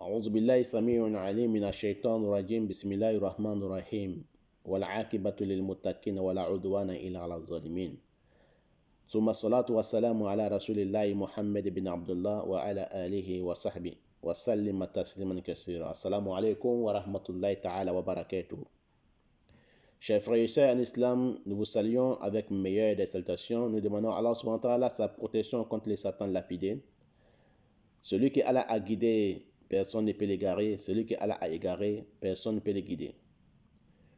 أعوذ بالله السميع العليم من الشيطان الرجيم بسم الله الرحمن الرحيم والعاقبة للمتقين ولا عدوان إلا على الظالمين ثم الصلاة والسلام على رسول الله محمد بن عبد الله وعلى آله وصحبه وسلم تسليما كثيرا. Assalamu alaikum wa rahmatullahi ta'ala wa barakatuh. Chers frères et sœurs en islam, nous vous saluons avec meilleure des salutations. Nous demandons à Allah subhanahu wa ta'ala sa protection contre les satans lapidés. Celui que Allah a guidé, personne ne peut l'égarer. Celui que Allah a égaré, personne ne peut le guider.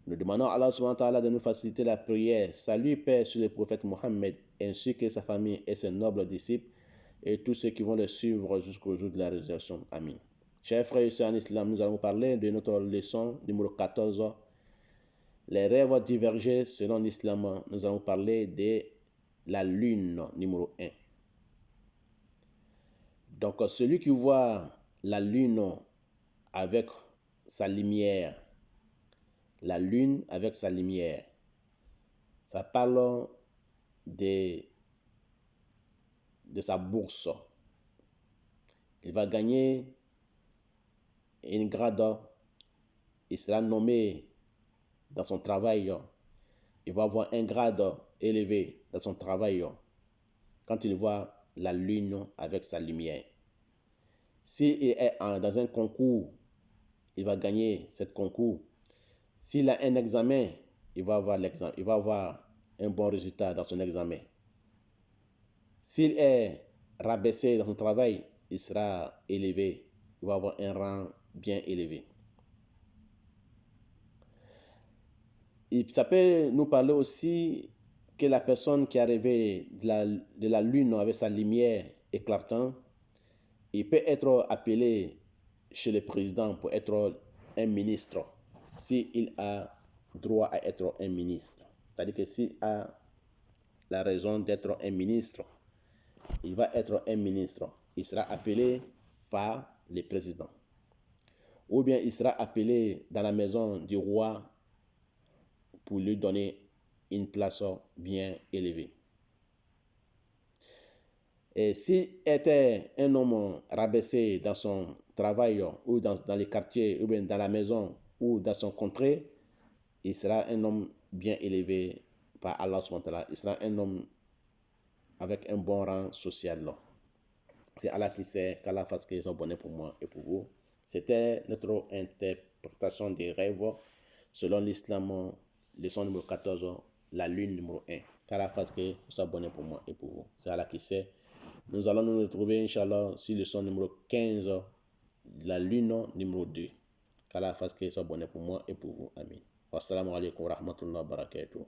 Nous demandons à Allah subhanahu wa ta'ala de nous faciliter la prière. Salut, paix sur le prophète Mohammed, ainsi que sa famille et ses nobles disciples, et tous ceux qui vont le suivre jusqu'au jour de la résurrection. Amin. Chers frères et sœurs en islam, nous allons parler de notre leçon numéro 14. Les rêves divergés selon l'islam. Nous allons parler de la lune numéro 1. Donc, celui qui voit la lune avec sa lumière, la lune avec sa lumière, ça parle de sa bourse. Il va gagner une grade, il sera nommé dans son travail, il va avoir un grade élevé dans son travail quand il voit la lune avec sa lumière. S'il est dans un concours, il va gagner ce concours. S'il a un examen, il va avoir un bon résultat dans son examen. S'il est rabaissé dans son travail, il sera élevé. Il va avoir un rang bien élevé. Ça peut nous parler aussi que la personne qui est arrivée de la lune avec sa lumière éclatante, il peut être appelé chez le président pour être un ministre, s'il a droit à être un ministre. C'est-à-dire que s'il a la raison d'être un ministre, il va être un ministre. Il sera appelé par le président. Ou bien il sera appelé dans la maison du roi pour lui donner une place bien élevée. Et s'il était un homme rabaissé dans son travail ou dans les quartiers ou bien dans la maison ou dans son contrée, il sera un homme bien élevé par Allah subhanahu wa ta'ala. Il sera un homme avec un bon rang social. C'est Allah qui sait, qu'Allah fasse qu'ils sont bonnets pour moi et pour vous. C'était notre interprétation des rêves selon l'islam, leçon numéro 14, la lune numéro 1. Qu'Allah fasse qu'ils soient bonnets pour moi et pour vous. C'est Allah qui sait. Nous allons nous retrouver, Inch'Allah, sur leçon numéro 15, la lune numéro 2. Qu'Allah fasse qu'ils soient bonnets pour moi et pour vous. Amin. Wassalamu alaikum wa rahmatullahi wa barakatuh.